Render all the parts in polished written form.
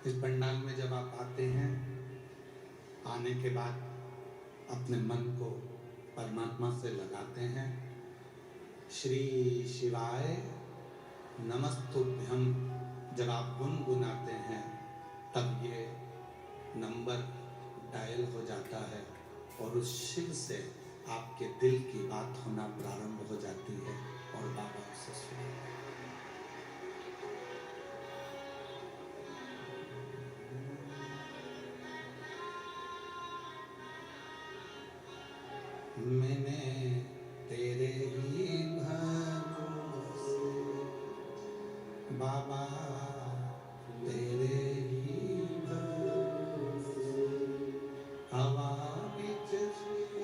इस पंडाल में जब आप आते हैं, आने के बाद अपने मन को परमात्मा से लगाते हैं, श्री शिवाय नमस्तुभ्यम जब आप गुनगुनाते हैं, तब ये नंबर डायल हो जाता है और उस शिव से आपके दिल की बात होना प्रारंभ हो जाती है और बाबा उसे सुनते हैं। मैंने तेरे ही भरोसे बाबा, तेरे ही भरोसे हवा बिच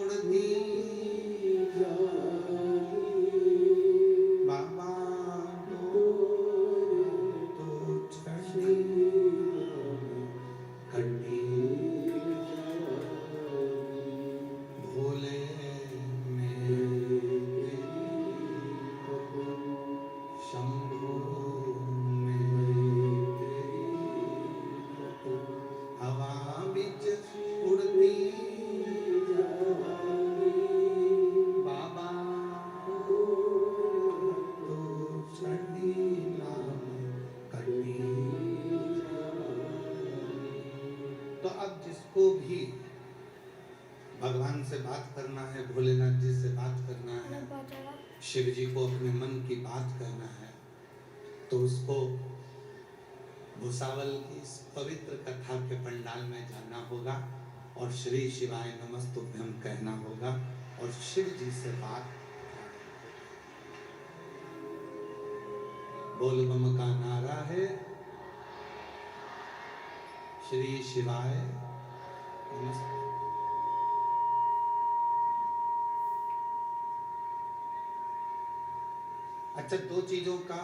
उड़ती बाबा, तो छड़ी खड़ी भोले शंभो हवा बिच उड़ती बाबा, तो छड़ी कटी। तो अब जिसको भी भगवान से बात करना है, भोलेनाथ जी से बात करना है, शिव जी को अपने मन की बात करना है, तो उसको भुसावल की इस पवित्र कथा के पंडाल में जाना होगा और श्री शिवाय नमस्तुभ्यम कहना होगा और शिव जी से बात। बोल बम का नारा है श्री शिवाय नमस्तुभ्यम। अच्छा, दो चीजों का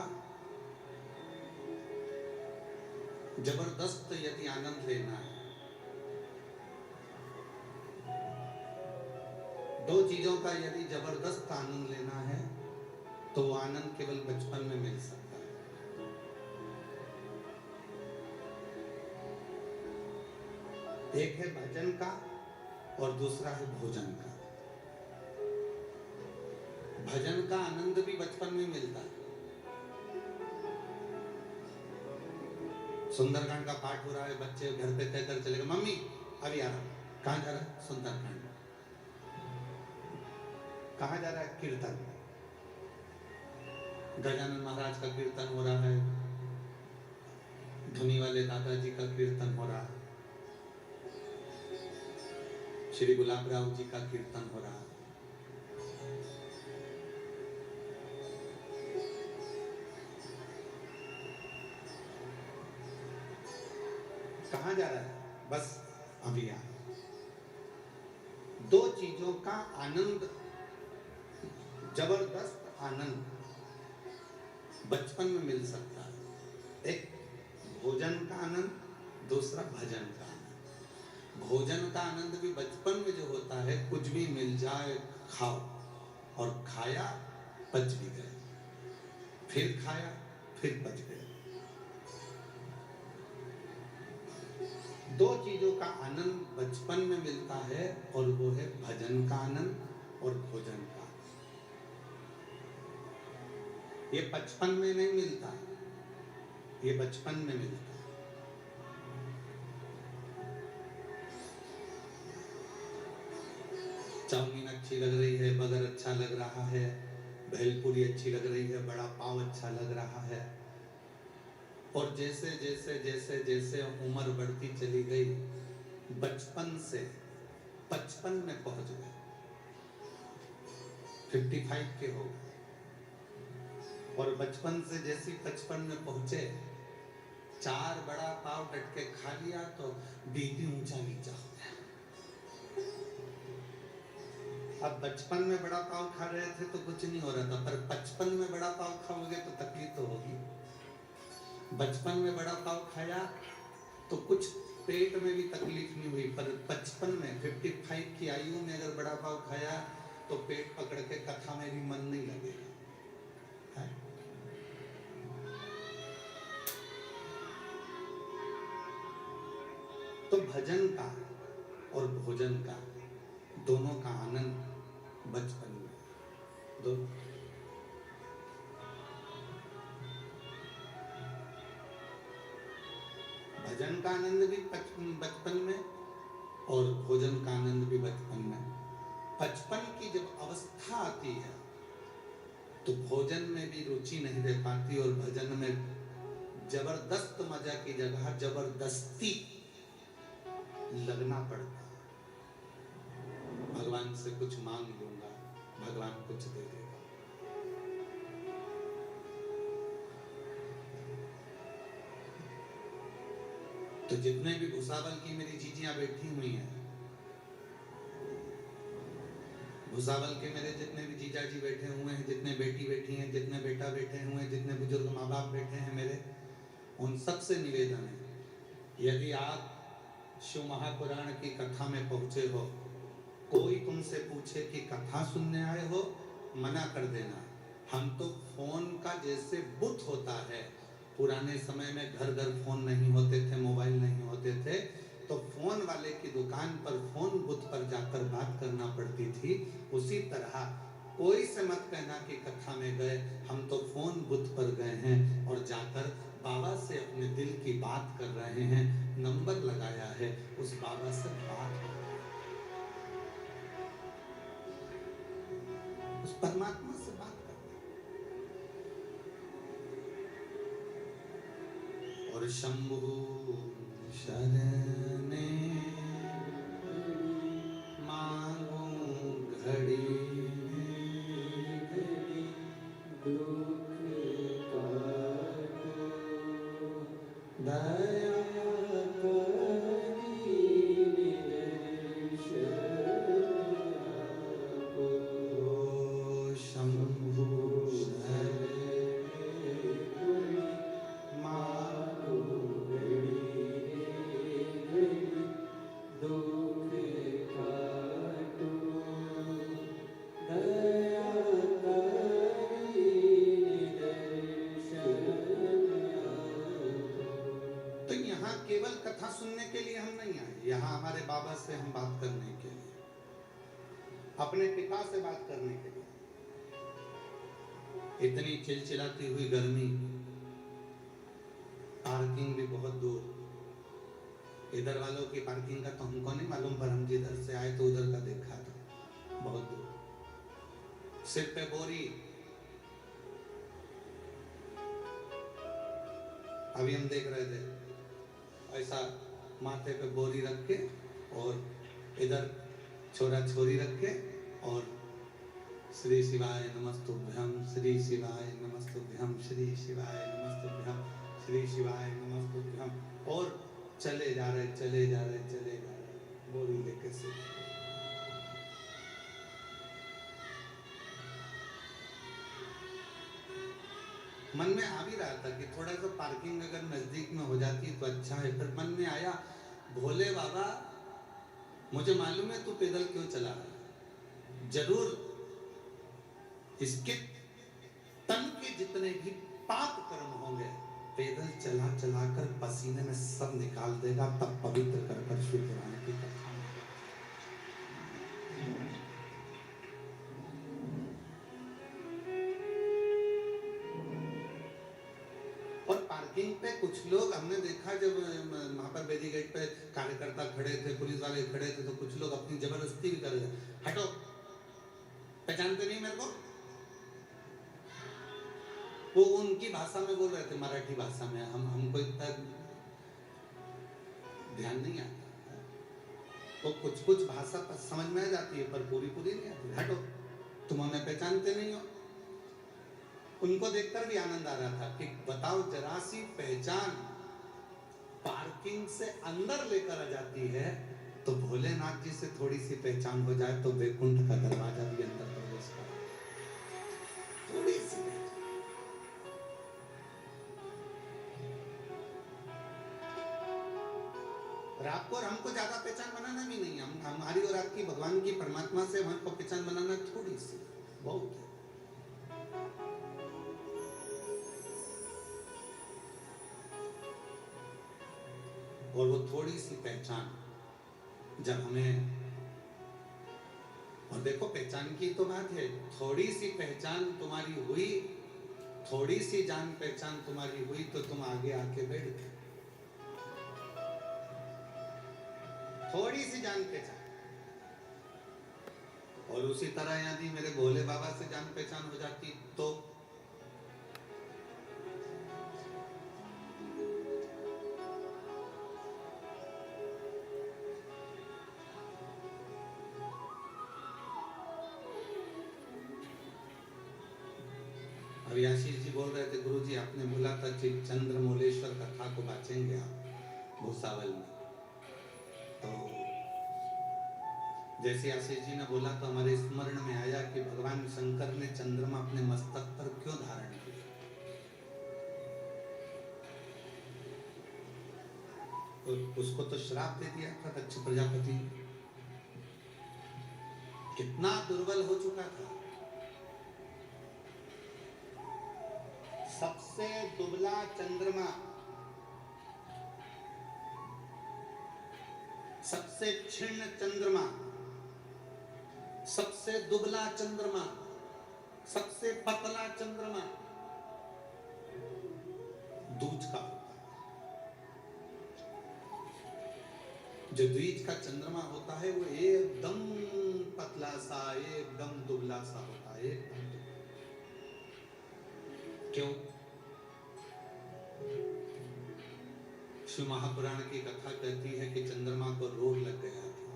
जबरदस्त यदि आनंद लेना है, दो चीजों का यदि जबरदस्त आनंद लेना है, तो वो आनंद केवल बचपन में मिल सकता है। एक है भजन का और दूसरा है भोजन का। भजन का आनंद भी बचपन में मिलता है। सुंदरकांड का पाठ हो रहा है, बच्चे घर पे कहकर चले गए, मम्मी अभी आ रहा हूं। कहां जा रहा है? सुंदरकांड। कहां जा रहा है? कीर्तन। गजानन महाराज का कीर्तन हो रहा है, धुनी वाले दादाजी का कीर्तन हो रहा है, श्री गुलाबराव जी का कीर्तन हो रहा है। कहां जा रहा है? बस अभी आ। दो चीजों का आनंद, जबरदस्त आनंद बचपन में मिल सकता है। एक भोजन का आनंद, दूसरा भजन का आनंद। भोजन का आनंद भी बचपन में जो होता है, कुछ भी मिल जाए खाओ, और खाया पच भी गए, फिर खाया फिर पच गए। दो चीजों का आनंद बचपन में मिलता है और वो है भजन का आनंद और भोजन का। ये बचपन में नहीं मिलता, ये बचपन में मिलता है। चाउमीन अच्छी लग रही है, बगर अच्छा लग रहा है, भेलपुरी अच्छी लग रही है, बड़ा पाव अच्छा लग रहा है, और जैसे जैसे जैसे जैसे उम्र बढ़ती चली गई, बचपन से 55 में पहुंच गए, 55 के हो गए, और बचपन से जैसी 55 में पहुंचे, 4 बड़ा पाव डट के खा लिया तो बीपी ऊंचा नीचा हो गया। अब बचपन में बड़ा पाव खा रहे थे तो कुछ नहीं हो रहा था, पर 55 में बड़ा पाव खाओगे तो तकलीफ तो होगी। बचपन में बड़ा पाव खाया तो कुछ पेट में भी तकलीफ नहीं हुई, पर 55 में 55 की आयु में अगर बड़ा पाव खाया तो पेट पकड़ के कथा में भी मन नहीं लगेगा। तो भजन का और भोजन का दोनों का आनंद बचपन में दो भजन का आनंद भी बचपन में और भोजन का आनंद भी बचपन में। बचपन की जब अवस्था आती है तो भोजन में भी रुचि नहीं रह पाती और भजन में जबरदस्त मजा की जगह जबरदस्ती लगना पड़ता। भगवान से कुछ मांग लूंगा, भगवान कुछ दे देगा। तो जितने भी भुसावल की मेरी जीजियां बैठी हुई हैं, भुसावल के मेरे जितने भी जीजा जी बैठे हुए हैं, जितने बेटी बैठी हैं, जितने बेटा बैठे हुए हैं, जितने बुजुर्ग माँ बाप बैठे हैं मेरे, उन सबसे निवेदन है, यदि आप शिव महापुराण की कथा में पहुंचे हो, कोई तुमसे पूछे कि कथा सुनने आए हो, मना कर देना। हम तो फोन का जैसे बुत होता है, पुराने समय में घर घर फोन नहीं होते थे, मोबाइल नहीं होते थे, तो फोन वाले की दुकान पर फोन बुथ पर जाकर बात करना पड़ती थी। उसी तरह कोई से मत कहना कि कथा में गए, हम तो फोन बुथ पर गए हैं और जाकर बाबा से अपने दिल की बात कर रहे हैं। नंबर लगाया है, उस बाबा से बात, उस परमात्मा से बात करते। और शंभु शरणे मांगू घड़ी दया बाबा से हम बात करने के लिए, अपने पिता से बात करने के लिए। इतनी चिलचिलाती हुई गर्मी, पार्किंग भी बहुत दूर, इधर वालों की पार्किंग का तो हमको नहीं मालूम, पर हम जिधर से आए तो उधर का देखा था, बहुत दूर। सिर पे बोरी, अभी हम देख रहे थे, ऐसा माथे पे बोरी रख के और इधर छोरा छोरी रख के और श्री शिवाय नमस्तुभ्यम, श्री शिवाय नमस्तुभ्यम, श्री शिवाय नमस्तुभ्यम, श्री शिवाय नमस्तुभ्यम, और चले जा रहे चले जा रहे चले जा रहे बोरी लेके से। मन में आ भी रहा था कि थोड़ा सा पार्किंग अगर नजदीक में हो जाती तो अच्छा है। फिर मन में आया, भोले बाबा मुझे मालूम है तू पैदल क्यों चला रहा है, जरूर इसके तन के जितने भी पाप कर्म होंगे पैदल चला चला कर पसीने में सब निकाल देगा, तब पवित्र कर कर शिव पुराण की कथा। और पार्किंग पे कुछ लोग हमने देखा, जब वहां पर बेदी गेट पे कार्यकर्ता खड़े थे, पुलिस वाले खड़े थे, तो कुछ लोग अपनी जबरदस्ती भी कर रहे थे, हटो, पहचानते नहीं मेरे को। वो उनकी भाषा में बोल रहे थे, मराठी भाषा में, हमको इतना ध्यान नहीं आता। तो कुछ भाषा समझ में आ जाती है पर पूरी नहीं आती। हटो, तुम हमें पहचानते नहीं हो। उनको देखकर भी आनंद आ रहा था कि बताओ, जरा सी पहचान पार्किंग से अंदर लेकर आ जाती है, तो भोलेनाथ जी से थोड़ी सी पहचान हो जाए तो वैकुंठ का दरवाजा भी अंदर प्रवेश कर, थोड़ी सी। और आपको और हमको ज्यादा पहचान बनाना भी नहीं, हम हमारी और आपकी भगवान की परमात्मा से हमको पहचान बनाना थोड़ी सी बहुत है। और वो थोड़ी सी पहचान जब हमें, और देखो पहचान की तो बात है, थोड़ी सी पहचान तुम्हारी हुई, थोड़ी सी जान पहचान तुम्हारी हुई तो तुम आगे आके बैठ गए। थोड़ी सी जान पहचान। और उसी तरह यदि मेरे भोले बाबा से जान पहचान हो जाती तो अभी आशीष जी बोल रहे थे, गुरुजी आपने बोला था कि चंद्रमौलेश्वर कथा को बांचेंगे आप भूसावल में। तो जैसे आशीष जी ने बोला तो हमारे स्मरण में आया कि भगवान शंकर ने चंद्रमा अपने मस्तक पर क्यों धारण किया। तो उसको तो श्राप दे दिया था दक्ष प्रजापति। कितना दुर्बल हो चुका था। सबसे दुबला चंद्रमा, सबसे क्षीण चंद्रमा, सबसे दुबला चंद्रमा, सबसे पतला चंद्रमा दूज का होता है। जो द्विज का चंद्रमा होता है वो एकदम पतला सा, एकदम दुबला सा होता है, एकदम। क्यों? शिव महापुराण की कथा कहती है कि चंद्रमा को रोग लग गया था।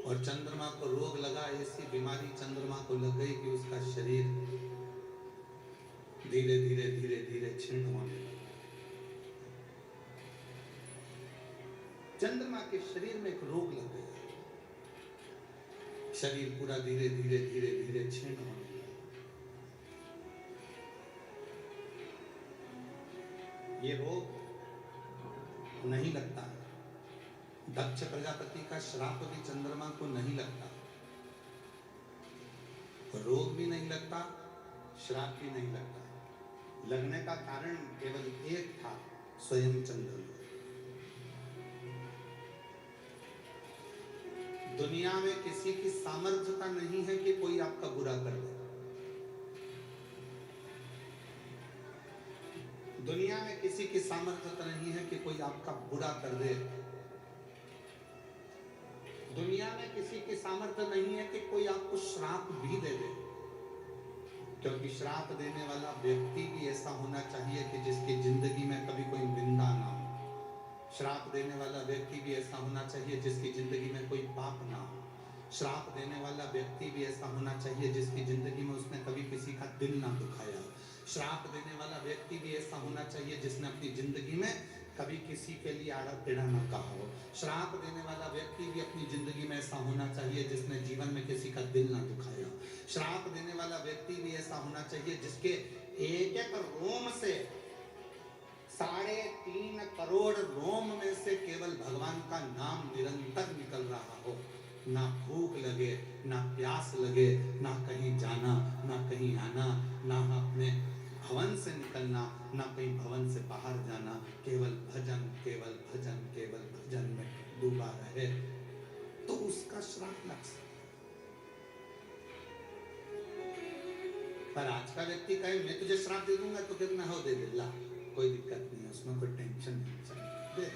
और चंद्रमा को रोग लगा, ऐसी बीमारी चंद्रमा को लग गई कि उसका शरीर धीरे धीरे धीरे धीरे क्षीण होने लगा। चंद्रमा के शरीर में एक रोग लग गया, शरीर पूरा धीरे धीरे धीरे धीरे क्षीण होने लगा। ये रोग नहीं लगता, दक्ष प्रजापति का श्राप भी चंद्रमा को नहीं लगता, रोग भी नहीं लगता, श्राप भी नहीं लगता। लगने का कारण केवल एक था, स्वयं चंद्रमा। दुनिया में किसी की सामर्थ्यता नहीं है कि कोई आपका बुरा कर दे। दुनिया में किसी की सामर्थ्यता नहीं है कि कोई आपका बुरा कर दे। दुनिया में किसी की सामर्थ्य नहीं है कि कोई आपको श्राप भी दे दे, क्योंकि श्राप देने वाला व्यक्ति भी ऐसा होना चाहिए कि जिसकी जिंदगी में कभी कोई निंदा ना हो। श्राप देने वाला व्यक्ति भी ऐसा होना चाहिए जिसकी जिंदगी में कोई पाप ना हो। श्राप देने वाला व्यक्ति भी ऐसा होना चाहिए जिसकी जिंदगी में उसने कभी किसी का दिल ना दुखाया। श्राप देने वाला व्यक्ति भी ऐसा होना चाहिए जिसने अपनी जिंदगी में कभी किसी के लिए आड़ा टेढ़ा ना कहा हो। श्राप देने वाला व्यक्ति भी अपनी जिंदगी में ऐसा होना चाहिए जिसने जीवन में किसी का दिल ना दुखाया। श्राप देने वाला व्यक्ति भी ऐसा होना चाहिए जिसके एक एक रोम से 3.5 करोड़ रोम में से केवल भगवान का नाम निरंतर निकल रहा हो। ना भूख लगे, ना प्यास लगे, ना कहीं जाना, ना कहीं आना, ना अपने भवन से निकलना, ना कहीं भवन से बाहर जाना, केवल भजन, केवल भजन, केवल भजन में डूबा रहे, तो उसका श्राप लग सकता। पर आज का व्यक्ति कहे मैं तुझे श्राप दे दूंगा तो कितना हो दे दे, ला कोई दिक्कत नहीं है, उसमें कोई टेंशन नहीं चाहिए।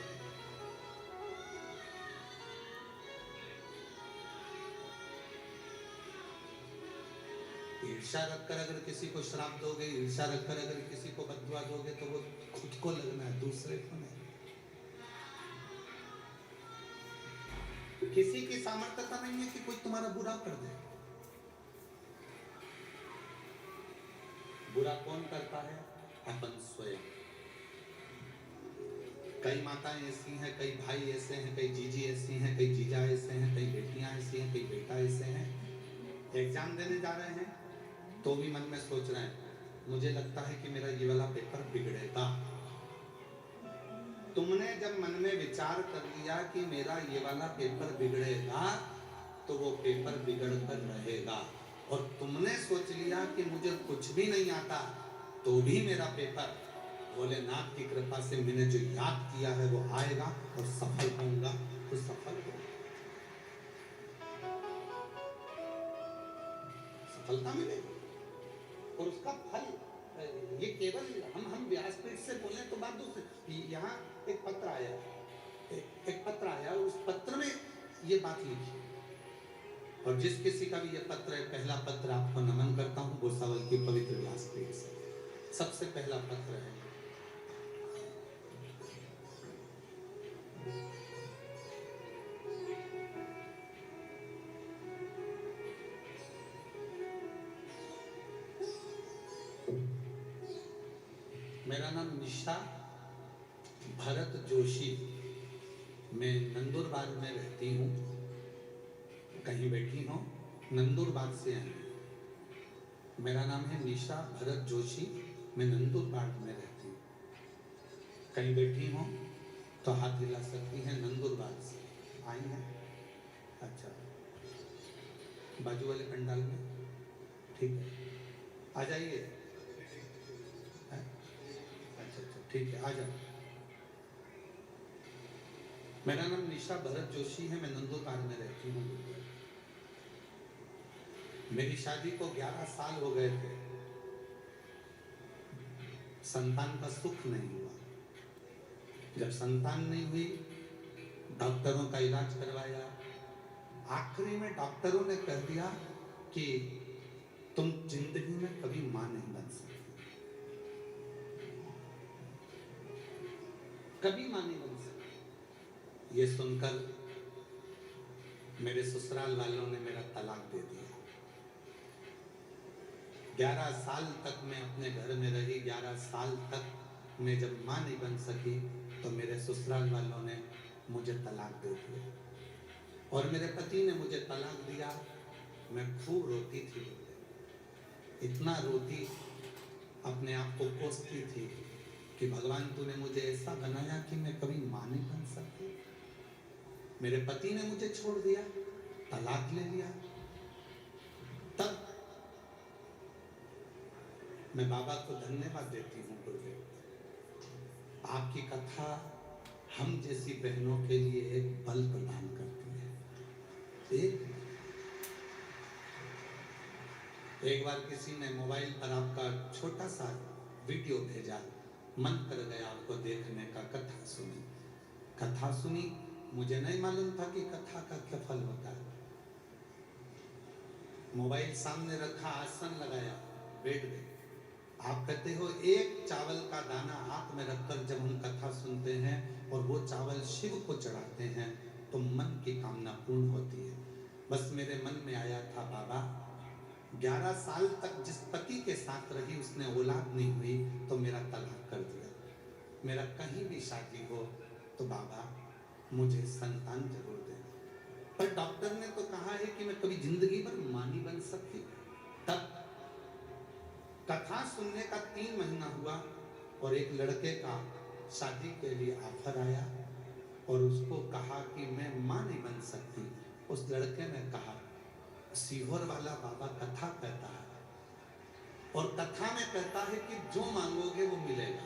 ईर्ष्या रखकर अगर किसी को श्राप दोगे, ईर्ष्या रखकर अगर किसी को बददुआ दोगे तो वो खुद को लगना है, दूसरे को नहीं। किसी की सामर्थ्यता नहीं है कि कोई तुम्हारा बुरा कर दे। बुरा कौन करता है? अपन स्वयं। कई माताएं ऐसी हैं, कई भाई ऐसे हैं, कई जीजी ऐसी हैं, कई जीजा ऐसे हैं, कई बेटियां ऐसी हैं, कई बेटा ऐसे हैं। एग्जाम देने जा रहे हैं तो भी मन में सोच रहे हैं मुझे लगता है कि मेरा ये वाला पेपर बिगड़ेगा। तुमने जब मन में विचार कर लिया कि मेरा ये वाला पेपर बिगड़ेगा तो वो पेपर बिगड़ कर रहेगा। और तुमने सोच लिया कि मुझे कुछ भी नहीं आता तो भी मेरा पेपर भोलेनाथ की कृपा से मैंने जो याद किया है वो आएगा और सफल होऊंगा तो सफल हो, सफलता मिलेगी। और उसका फल ये केवल हम व्यासपीठ से बोले तो बात दूसरी। यहाँ एक पत्र आया, एक पत्र आया, उस पत्र में ये बात लिखी। और जिस किसी का भी ये पत्र है, पहला पत्र आपको नमन करता हूँ भूसावल की पवित्र व्यासपीठ से। सबसे पहला पत्र है, मेरा नाम निशा भरत जोशी, मैं नंदुरबार में रहती हूँ। कहीं बैठी हूँ, नंदुरबार से आई। मेरा नाम है निशा भरत जोशी, मैं नंदुरबार में रहती हूँ। कहीं बैठी हूँ तो हाथ हिला सकती हैं। नंदुरबार से आई हैं। अच्छा, बाजू वाले पंडाल में, ठीक है, आ जाइए। अच्छा, ठीक है, आ जाओ। मेरा नाम निशा भरत जोशी है, मैं नंदुरबार में रहती हूँ। मेरी शादी को 11 साल हो गए थे, संतान का सुख नहीं हुआ। जब संतान नहीं हुई, डॉक्टरों का इलाज करवाया। आखिरी में डॉक्टरों ने कह दिया कि तुम जिंदगी में कभी मां नहीं बन सकती, कभी मां नहीं बन सकती। ये सुनकर मेरे ससुराल वालों ने मेरा तलाक दे दिया। 11 साल तक मैं अपने घर में रही। 11 साल तक मैं जब मां नहीं बन सकी तो मेरे ससुराल वालों ने मुझे तलाक दे दिया। और मेरे पति ने मुझे तलाक दिया। मैं खूब रोती थी, इतना रोती, अपने आप को कोसती थी कि भगवान तूने मुझे ऐसा बनाया कि मैं कभी मां नहीं बन सकती। मेरे पति ने मुझे छोड़ दिया, तलाक ले लिया। तब मैं बाबा को धन्यवाद देती हूँ गुरुदेव, आपकी कथा हम जैसी बहनों के लिए एक बल प्रदान करती है। एक बार किसी ने मोबाइल पर आपका छोटा सा वीडियो भेजा, मन कर गया आपको देखने का। कथा सुनी, मुझे नहीं मालूम था कि कथा का क्या फल होता है। मोबाइल सामने रखा, आसन लगाया, बैठ गए। आप कहते हो एक चावल का दाना हाथ में रखकर जब हम कथा सुनते हैं और वो चावल शिव को चढ़ाते हैं तो मन की कामना पूर्ण होती है। बस मेरे मन में आया था, बाबा 11 साल तक जिस पति के साथ रही उसने औलाद नहीं हुई तो मेरा तलाक कर दिया। मेरा कहीं भी शादी हो तो बाबा मुझे संतान जरूर दे। पर डॉक्टर ने तो कहा है कि मैं कभी जिंदगी भर मां नहीं बन सकती। तब कथा सुनने का 3 महीना हुआ और एक लड़के का शादी के लिए ऑफर आया और उसको कहा कि मैं मां नहीं बन सकती। उस लड़के ने कहा, सीहोर वाला बाबा कथा कहता है और कथा में कहता है कि जो मांगोगे वो मिलेगा।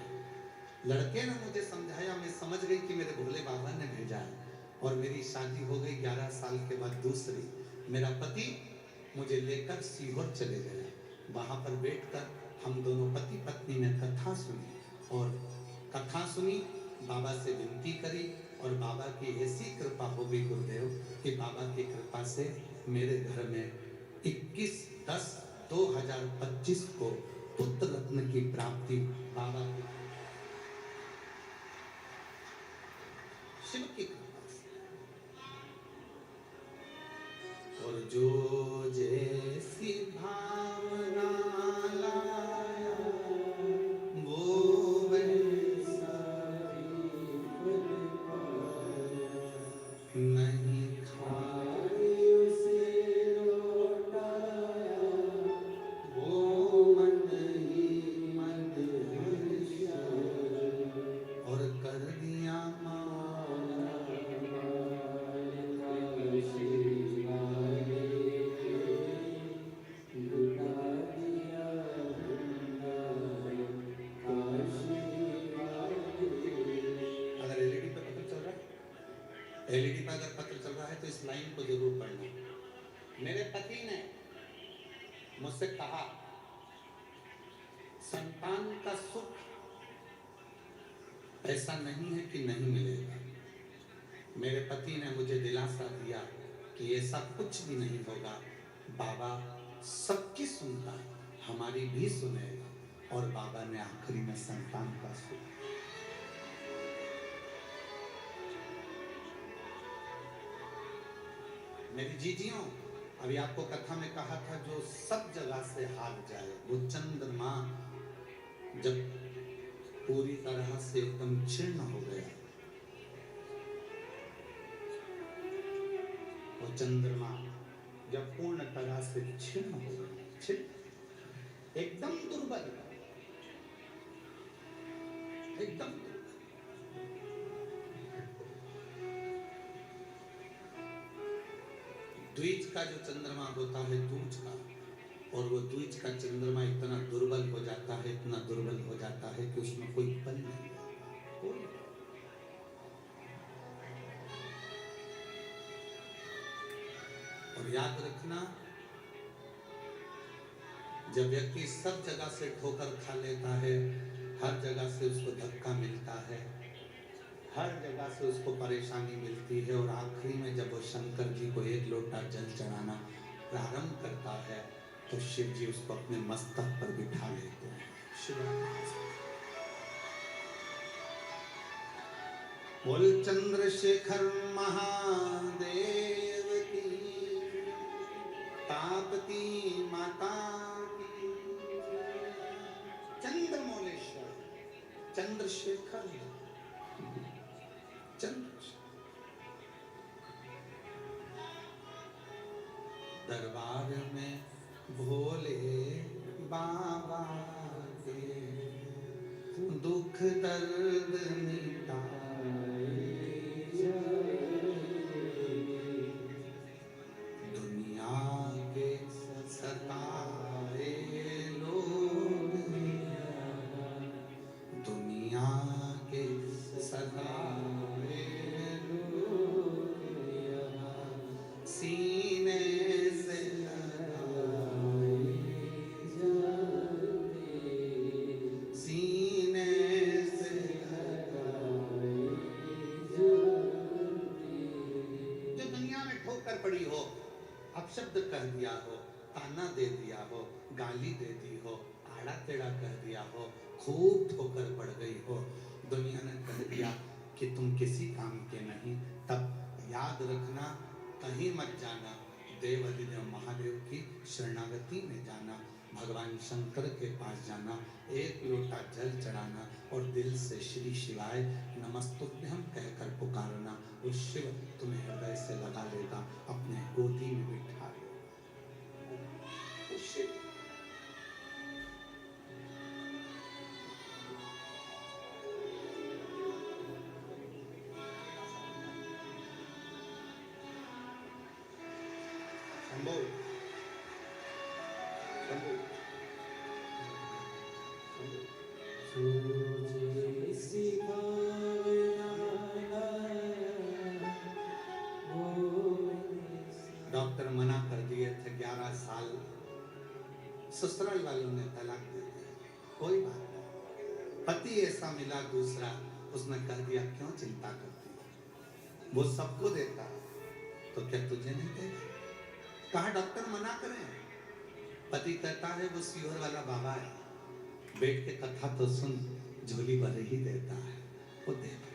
लड़के ने मुझे समझाया, मैं समझ गई कि मेरे भोले बाबा ने भेजा है और मेरी शादी हो गई 11 साल के बाद दूसरी। मेरा पति मुझे लेकर सीहोर चले गया। वहां पर बैठकर हम दोनों पति पत्नी ने कथा सुनी और कथा सुनी, बाबा से विनती करी और बाबा की ऐसी कृपा हो गई गुरुदेव कि बाबा की कृपा से मेरे घर में 21/10/2025 को पुत्र रत्न की प्राप्ति बाबा की शिव की कृपा से। और जो जैसी भावना लाया वो वैसा ही फल पाया। नहीं खाए उसे लौटाया, वो मन ही मन हर्षा और कर दिया माला। मुझसे कहा संतान का सुख ऐसा नहीं है कि नहीं मिलेगा। मेरे पति ने मुझे दिलासा दिया कि ऐसा कुछ भी नहीं होगा, बाबा सबकी सुनता है, हमारी भी सुनेगा। और बाबा ने आखिरी में संतान का सुख। मेरी जीजियों, अभी आपको कथा में कहा था जो सब जगह से हार जाए, वो चंद्रमा जब पूरी तरह से एकदम क्षीण हो गया, वो चंद्रमा जब पूर्ण तरह से क्षीण हो गया, एकदम दुर्बल, एकदम द्विज का जो चंद्रमा होता है दूज का, और वो द्विज का चंद्रमा इतना दुर्बल हो जाता है, इतना दुर्बल हो जाता है कि उसमें कोई बल नहीं रहता, कोई। और याद रखना, जब व्यक्ति सब जगह से ठोकर खा लेता है, हर जगह से उसको धक्का मिलता है, हर जगह से उसको परेशानी मिलती है, और आखिरी में जब वो शंकर जी को एक लोटा जल चढ़ाना प्रारंभ करता है, तो शिव जी उसको अपने मस्तक पर बिठा लेते हैं। बोल चंद्रशेखर महादेव की, तापती माता की, चंद्रमौलेश्वर, चंद्रशेखर, दरबार में भोले बाबा के दुख दर्द मिटाए, दुनिया के सताए लोग, दुनिया के सताए लोग सीने से लगाए, सीने से लगाए, जो दुनिया में ठोकर पड़ी हो, अपशब्द कह दिया हो, ताना दे दिया हो, गाली दे दी हो, आड़ा टेढ़ा कह दिया हो, खूब ठोकर पड़ गई हो, दुनिया ने कह दिया कि तुम किसी काम के नहीं, तब याद रखना, कहीं मत जाना, देव अधिदेव महादेव की शरणागति में जाना, भगवान शंकर के पास जाना, एक लोटा जल चढ़ाना, और दिल से श्री शिवाय नमस्तुभ्यं कहकर पुकारना। वो शिव तुम्हें हृदय से लगा लेगा, अपने गोदी में बिठा लेगा। वो शिव डॉक्टर मना कर दिए थे, 11 साल ससुराल वालों ने तलाक दे दिया, कोई बात नहीं, पति ऐसा मिला दूसरा, उसने कह दिया क्यों चिंता करती है, वो सबको देता है, तो क्या तुझे नहीं देगा? कहा डॉक्टर मना करें, पति कहता है वो सीहोर वाला बाबा है, बैठ के कथा तो सुन, झोली भर ही देता है, वो दे दिया।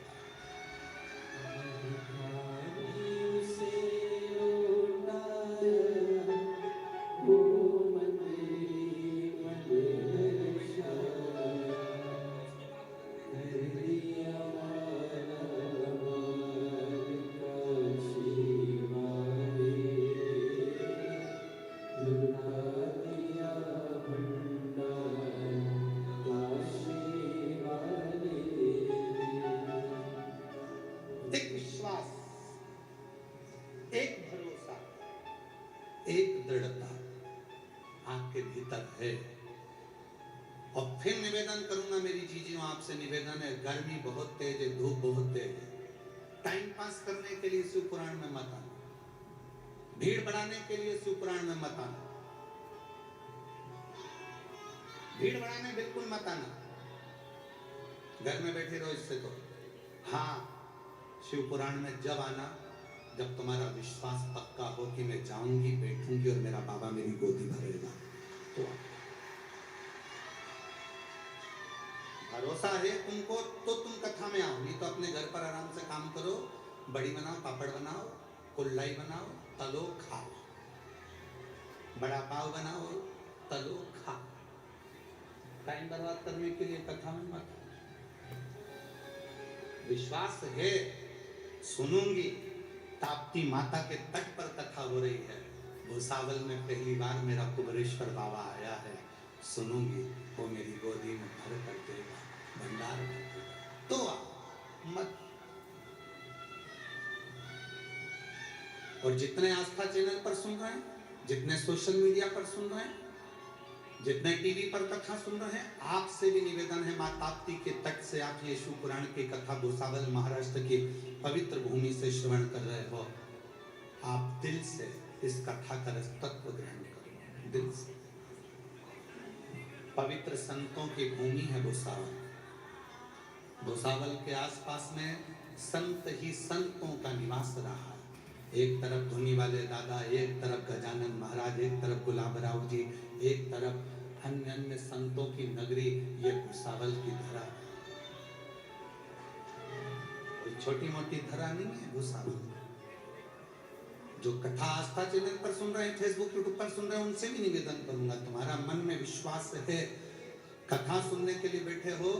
एक दृढ़ता आपके भीतर है। और फिर निवेदन करूंगा मेरी जीजियों, आपसे निवेदन है, गर्मी बहुत तेज है, धूप बहुत तेज है, टाइम पास करने के लिए शिव पुराण में मत आना, भीड़ बढ़ाने के लिए शिव पुराण में मत आना, भीड़ भाड़ में बिल्कुल मत आना, घर में बैठे रहो। इससे तो हाँ, शिव पुराण में जब आना जब तुम्हारा विश्वास पक्का हो कि मैं जाऊंगी, बैठूंगी और मेरा बाबा मेरी गोदी भरेगा, तो भरोसा है तुमको तो तुम कथा में आओ, नहीं तो अपने घर पर आराम से काम करो, बड़ी बनाओ, पापड़ बनाओ, कुल्लाई बनाओ, तलो खाओ, बड़ा पाव बनाओ, तलो खाओ। टाइम बर्बाद करने के लिए कथा में मत। विश्वास है, सुनूंगी। ताप्ती माता के तट पर कथा हो रही है, भूसावल में पहली बार मेरा कुबरेश्वर बाबा आया है, सुनूंगी, वो मेरी गोदी में भर कर देगा, भंडार कर देगा, तो मत। और जितने आस्था चैनल पर सुन रहे हैं, जितने सोशल मीडिया पर सुन रहे हैं, जितने टीवी पर कथा सुन रहे हैं, आपसे भी निवेदन है, मां ताप्ती के तट से आप ये शिव पुराण की कथा भूसावल महाराष्ट्र की पवित्र भूमि से श्रवण कर रहे हो, आप दिल से इस कथा का तत्व ग्रहण करो, दिल से। पवित्र संतों की भूमि है भूसावल। भूसावल के आसपास में संत ही संतों का निवास रहा है। एक तरफ धुनी वाले दादा, एक तरफ गजानन महाराज, एक तरफ गुलाबराव जी, एक तरफ अन्य अन्य संतों की नगरी, ये भूसावल की धरा है। कोई छोटी मोटी धरा नहीं है भूसावल। जो कथा आस्था चैनल पर सुन रहे हैं, फेसबुक यूट्यूब पर सुन रहे हैं, उनसे भी निवेदन करूंगा, तुम्हारा मन में विश्वास है, कथा सुनने के लिए बैठे हो,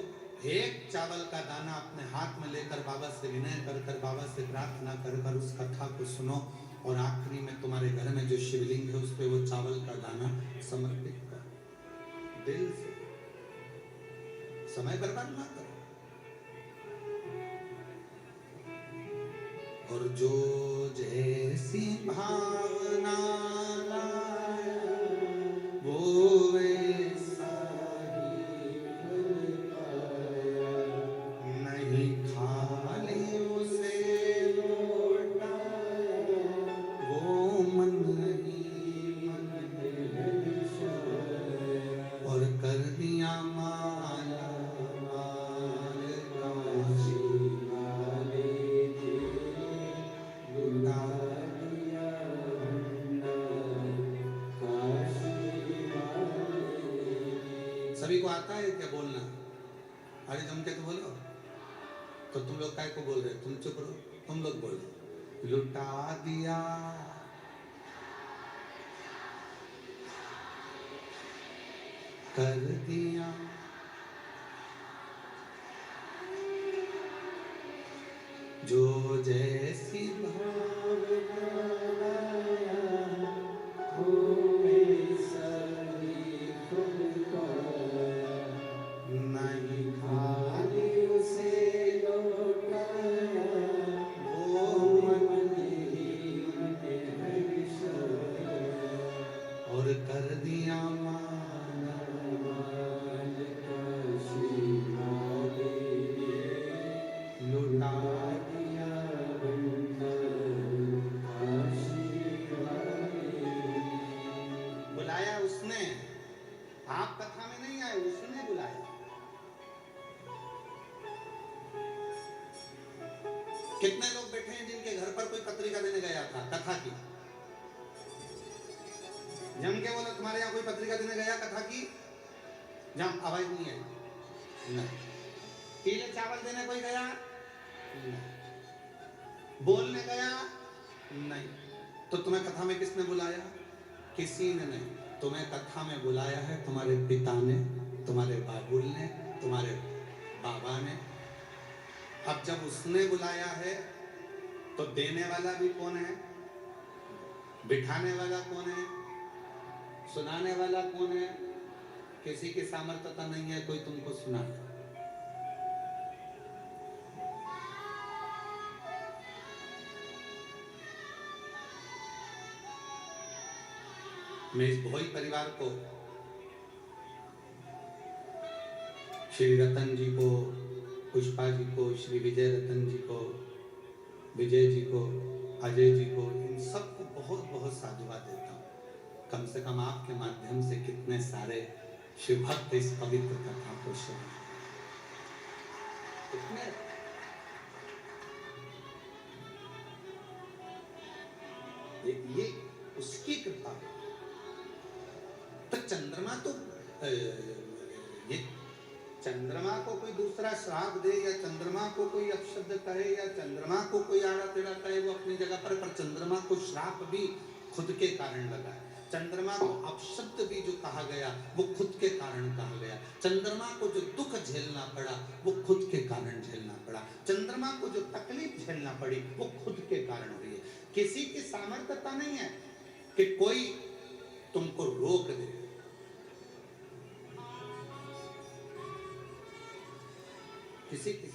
एक चावल का दाना अपने हाथ में लेकर बाबा से विनय कर बाबा से प्रार्थना कर उस कथा को सुनो, और आखिरी में तुम्हारे घर में जो शिवलिंग है उस पे वो चावल का दाना समर्पित करो, दिल से। समय बर्बाद ना करो। और जो जैसी भावना लाया वो वैसा ही फल पाया, नहीं खाली उसे लौटाया, वो मन ही मन में सोया, और कर दिया माला माल काशी वाले जी, लुटा दिया भंडार काशी वाले। सभी को आता है क्या बोलना? अरे जम के तो बोलो। तो तुम लोग काय को बोल रहे? तुम चुप रहो, तुम लोग बोलो। लुटा दिया, कर दिया, जो जैसी भावना लाया वो वैसा ही फल पाया, नहीं खाली उसे लौटाया, वो मन ही मन में सोया, और कर दिया माला माल काशी वाले, लुटा दिया भंडार काशी वाले। बुलाया उसने, आप कथा में नहीं आए, उसने बुलाया। कितने लोग बैठे हैं जिनके घर पर कोई पत्रिका देने गया था कथा की? जम के बोलो, तुम्हारे यहाँ कोई पत्रिका देने गया कथा की? जम, आवाज नहीं है। नहीं। पीले चावल देने कोई गया? नहीं। बोलने गया? नहीं। तो तुम्हें कथा में किसने बुलाया? किसी ने नहीं। तुम्हें कथा में बुलाया है तुम्हारे पिता ने, तुम्हारे बाबुल ने, तुम्हारे बाबा ने। अब जब उसने बुलाया है तो देने वाला भी कौन है? बिठाने वाला कौन है? सुनाने वाला कौन है? किसी की सामर्थ्यता नहीं है कोई तुमको सुना। मैं इस भोई परिवार को, श्री रतन जी को, पुष्पा जी को, श्री विजय रतन जी को, विजय जी को, अजय जी को, इन सबको बहुत बहुत साधुवाद देता हूँ। कम से कम आपके माध्यम से कितने सारे शिव भक्त इस पवित्र कथा को सुना। ये उसकी कृपा है। तो चंद्रमा तो ये चंद्रमा को कोई दूसरा श्राप दे या चंद्रमा को कोई अपशब्द कहे या चंद्रमा को कोई आड़ा टेढ़ा कहे, वो अपनी जगह पर चंद्रमा को श्राप भी खुद के कारण लगा है। चंद्रमा को अपशब्द भी जो कहा गया वो खुद के कारण कहा गया। चंद्रमा को जो दुख झेलना पड़ा वो खुद के कारण झेलना पड़ा। चंद्रमा को जो तकलीफ झेलना पड़ी वो खुद के कारण हुई है। किसी की सामर्थ्यता नहीं है कि कोई तुमको रोक दे। किसी की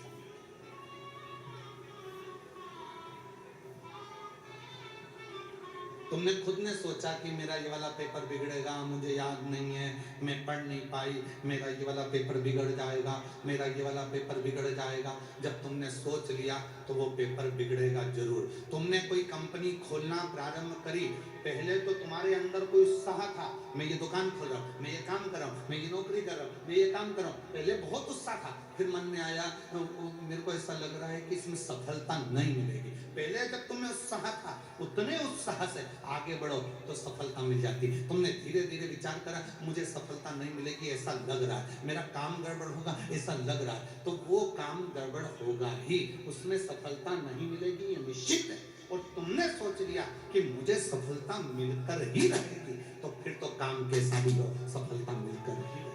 तुमने खुद ने सोचा कि मेरा ये वाला पेपर बिगड़ेगा, मुझे याद नहीं है, मैं पढ़ नहीं पाई, मेरा ये वाला पेपर बिगड़ जाएगा, मेरा ये वाला पेपर बिगड़ जाएगा। जब तुमने सोच लिया तो वो पेपर बिगड़ेगा जरूर। तुमने कोई कंपनी खोलना प्रारंभ करी, पहले तो तुम्हारे अंदर कोई उत्साह था, मैं ये दुकान खोल रहा हूँ, मैं ये काम कर रहा हूँ, मैं ये नौकरी कर रहा हूँ, मैं ये काम कर रहा हूँ, पहले बहुत उत्साह था। फिर मन में आया मेरे को ऐसा लग रहा है कि इसमें सफलता नहीं मिलेगी। पहले जब तुम्हें उत्साह था, उतने उत्साह से आगे बढ़ो तो सफलता मिल जाती। तुमने धीरे धीरे विचार करा मुझे सफलता नहीं मिलेगी, ऐसा लग रहा है, मेरा काम गड़बड़ होगा ऐसा लग रहा है, तो वो काम गड़बड़ होगा ही, उसमें सफलता नहीं मिलेगी, ये निश्चित है। और तुमने सोच लिया कि मुझे सफलता मिलकर ही रहेगी, तो फिर तो काम कैसा भी हो सफलता मिलकर ही रहेगी।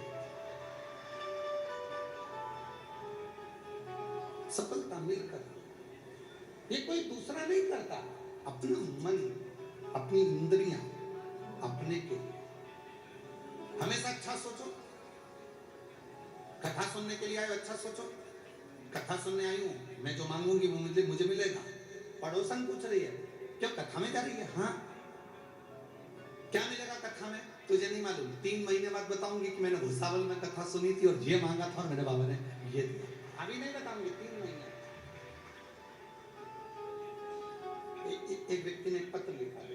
सफलता मिलकर, ये कोई दूसरा नहीं करता, अपना मन, अपनी इंद्रियां, अपने के। हमेशा अच्छा सोचो। कथा सुनने के लिए आए, अच्छा सोचो। कथा सुनने आई हूं, मैं जो मांगूंगी वो मुझे मिलेगा। पड़ोसन पूछ रही है क्यों कथा में जा रही है? हाँ, क्या मिलेगा कथा में? तुझे नहीं मालूम, 3 महीने बाद बताऊंगी कि मैंने भूसावल में कथा सुनी थी और ये मांगा था और मेरे बाबा ने ये दिया। अभी नहीं बताऊंगी, 3 महीने। एक व्यक्ति ने एक पत्र लिखा है,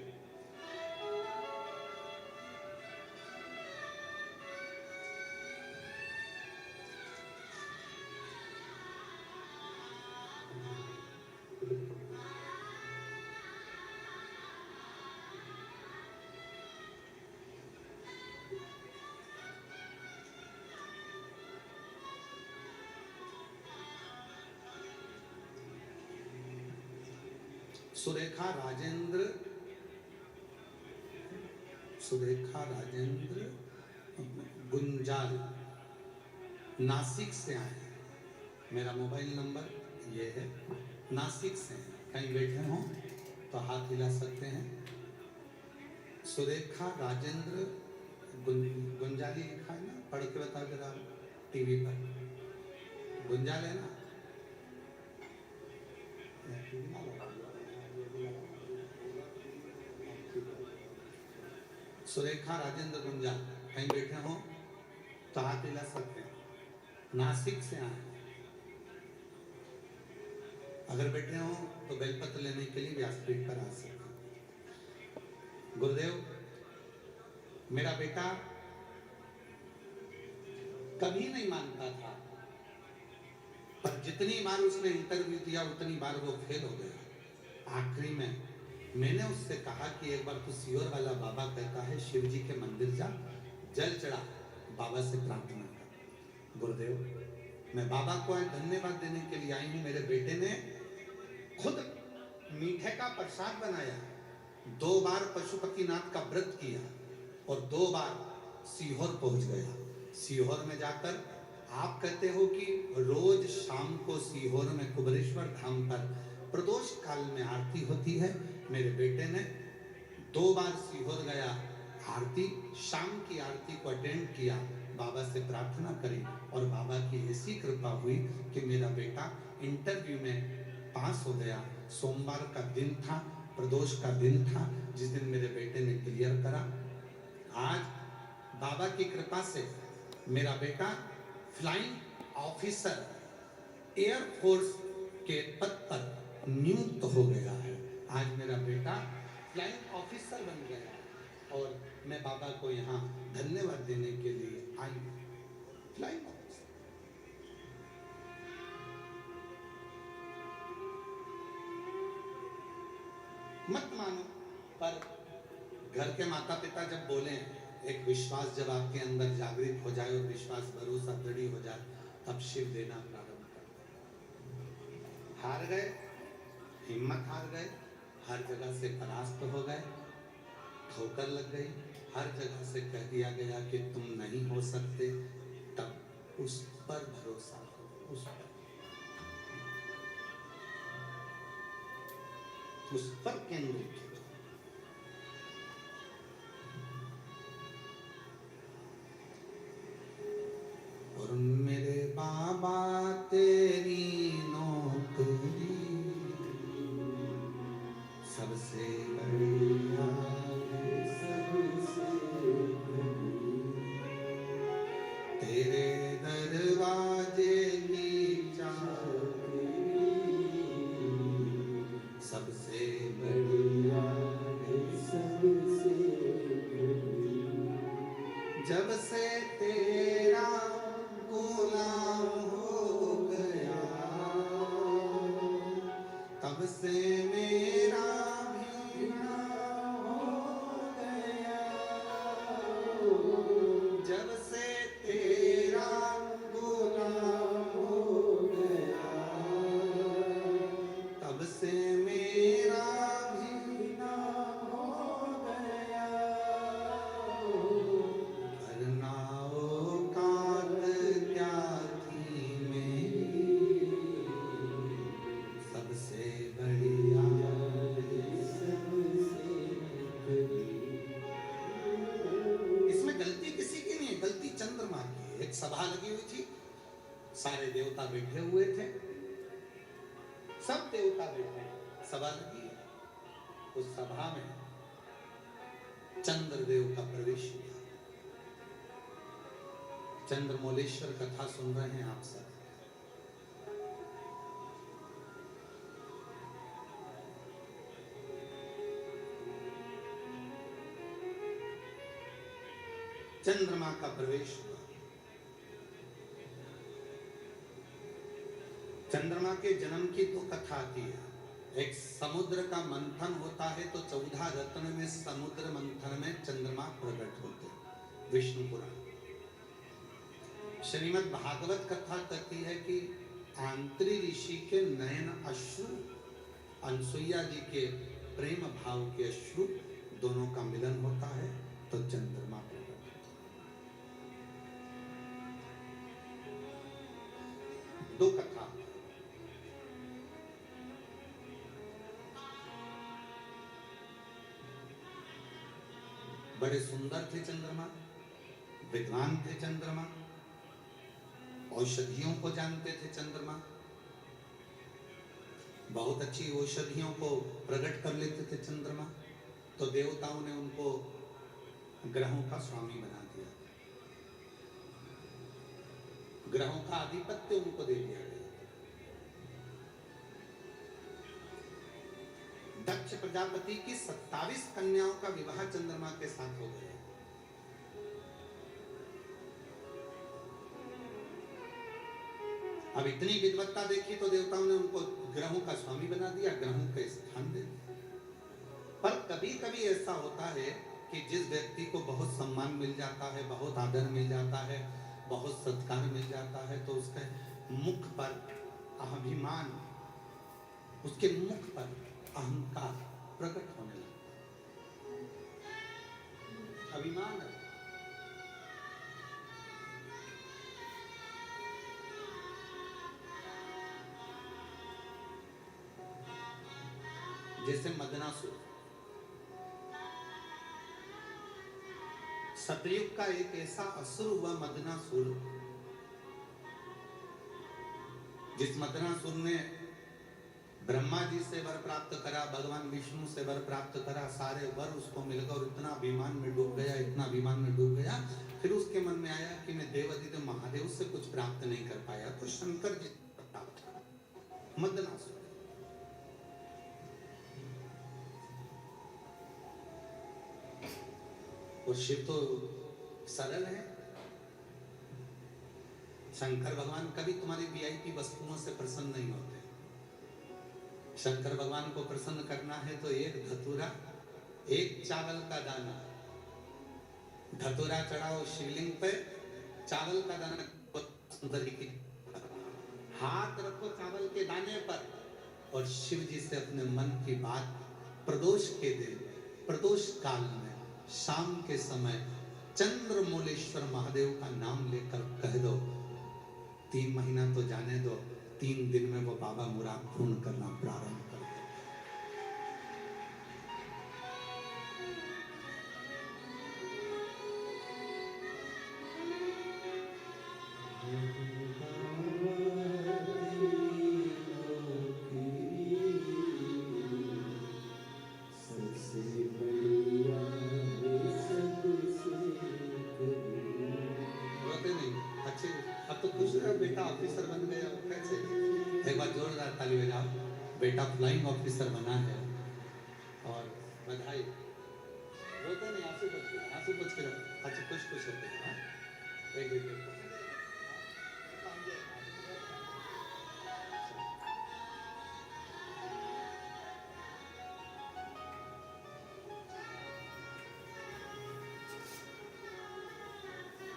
सुरेखा राजेंद्र गुंजाल नासिक से आए। मेरा मोबाइल नंबर ये है, नासिक से हैं, कहीं बैठे हों तो हाथ हिला सकते हैं। सुरेखा राजेंद्र गुंजाली लिखा है ना, पढ़ के बताओ जरा टीवी पर। गुंजाल है ना? सुरेखा राजेंद्र गुंजाल कहीं बैठे हो तो हाथ हिला सकते हैं। नासिक से आए, अगर बैठे हो तो बेलपत्र लेने के लिए व्यासपीठ पर आ सकते हैं। गुरुदेव, मेरा बेटा कभी नहीं मानता था, पर जितनी बार उसने इंटरव्यू दिया उतनी बार वो फेल हो गया। आखिरी में मैंने उससे कहा कि एक बार तू सियोर वाला बाबा कहता है शिव जी के मंदिर जा, जल चढ़ा, बाबा से प्रार्थना कर। गुरुदेव, मैं बाबा को आज धन्यवाद देने के लिए आई हूँ। मेरे बेटे ने खुद मीठे का प्रसाद बनाया, 2 बार पशुपतिनाथ का व्रत किया और 2 बार सीहोर पहुंच गया। सीहोर में जाकर आप कहते हो कि रोज शाम को सीहोर में कुबरेश्वर धाम पर प्रदोष काल में आरती होती है। मेरे बेटे ने 2 बार सीहोर गया, आरती, शाम की आरती को अटेंड किया, बाबा से प्रार्थना करी और बाबा की ऐसी कृपा हुई कि मेरा बेटा इंटरव्यू में पास हो गया। सोमवार का दिन था, प्रदोष का दिन था, जिस दिन मेरे बेटे ने क्लियर करा। आज बाबा की कृपा से मेरा बेटा फ्लाइंग ऑफिसर एयरफोर्स के पद पर नियुक्त हो गया है। आज मेरा बेटा फ्लाइंग ऑफिसर बन गया और मैं बाबा को यहाँ धन्यवाद देने के लिए आई फ्लाइंग। मत मानो, पर घर के माता पिता जब बोले, एक विश्वास जब आपके अंदर जागृत हो जाए और विश्वास भरोसा दृढ़ हो जाए, तब शिव देना प्रारंभ कर। हार गए, हिम्मत हार गए, हर जगह से परास्त हो गए, ठोकर लग गई, हर जगह से कह दिया गया कि तुम नहीं हो सकते, तब उस पर भरोसा करो, उस पर केंद्रित हो। और मेरे बाबा तेरी नौकरी सबसे बढ़िया है, सबसे तेरे दरवाजे की चाबी सबसे बढ़िया है, सबसे जब से तेरा गुलाम हो गया, तब से मेरा भी नाम हो गया। जब से तेरा गुलाम हो गया, तब से मेरा भी नाम हो गया। वरना औकात क्या थी मेरी, सबसे बढ़िया सबसे बढ़िया। इसमें गलती किसी की नहीं, गलती चंद्रमा की। एक सभा लगी हुई थी, सारे देवता बैठे हुए थे, सब देवता बैठे, सभा लगी है। उस सभा में चंद्रदेव का प्रवेश हुआ। चंद्रमौलेश्वर कथा सुन रहे हैं आप सब। चंद्रमा का प्रवेश हुआ। चंद्रमा के जन्म की तो कथा आती है। एक समुद्र का मंथन होता है तो 14 रत्न में समुद्र मंथन में चंद्रमा प्रकट होते हैं। विष्णु पुराण श्रीमद् भागवत कथा कहती है कि आंत्री ऋषि के नयन अश्रु, अनसुईया जी के प्रेम भाव के अश्रु, दोनों का मिलन होता है तो चंद्रमा प्रकट होता है। दो कथा। बड़े सुंदर थे चंद्रमा, विद्वान थे चंद्रमा, औषधियों को जानते थे चंद्रमा, बहुत अच्छी औषधियों को प्रकट कर लेते थे चंद्रमा। तो देवताओं ने उनको ग्रहों का स्वामी बना दिया, ग्रहों का आधिपत्य उनको दे दिया गया। दक्ष प्रजापति की 27 कन्याओं का विवाह चंद्रमा के साथ हो गया। अब इतनी विद्वत्ता देखी तो देवताओं ने उनको ग्रहों का स्वामी बना दिया, ग्रहों का स्थान दे दिया। पर कभी कभी ऐसा होता है कि जिस व्यक्ति को बहुत सम्मान मिल जाता है, बहुत आदर मिल जाता है, बहुत सत्कार मिल जाता है, तो उसके मुख पर अभिमान, उसके मुख पर अहंकार प्रकट होने लगता है। अभिमान है। जैसे मदनासुर, सतयुग का एक ऐसा असुर हुआ मदनासुर, जिस मदनासुर ने ब्रह्मा जी से वर प्राप्त करा, भगवान विष्णु से वर प्राप्त करा, सारे वर उसको मिल गए और इतना अभिमान में डूब गया, इतना अभिमान में डूब गया। फिर उसके मन में आया कि मैं देवादिदेव महादेव से कुछ प्राप्त नहीं कर पाया, तो शंकर जी प्राप्त करा। मदनासुर और शिव तो सरल है, शंकर भगवान कभी तुम्हारी वीआईपी वस्तुओं से प्रसन्न नहीं होते। शंकर भगवान को प्रसन्न करना है तो एक धतूरा, एक चावल का दाना, धतूरा चढ़ाओ शिवलिंग पे, चावल का दाना सुंदरी की हाथ रखो चावल के दाने पर और शिव जी से अपने मन की बात प्रदोष के दिन, प्रदोष काल में, शाम के समय चंद्रमौलेश्वर महादेव का नाम लेकर कह दो। 3 महीना तो जाने दो, 3 दिन में वो बाबा मुराद पूर्ण करना प्रारंभ कर दो। बेटा ऑफिसर बन गया, कैसे? एक बार जोरदार ताली बजाओ। बेटा फ्लाइंग ऑफिसर बना है और बधाई। रोते नहीं, आंसू पोंछ के रहो। अच्छा खुश होते हैं। एक बेटे को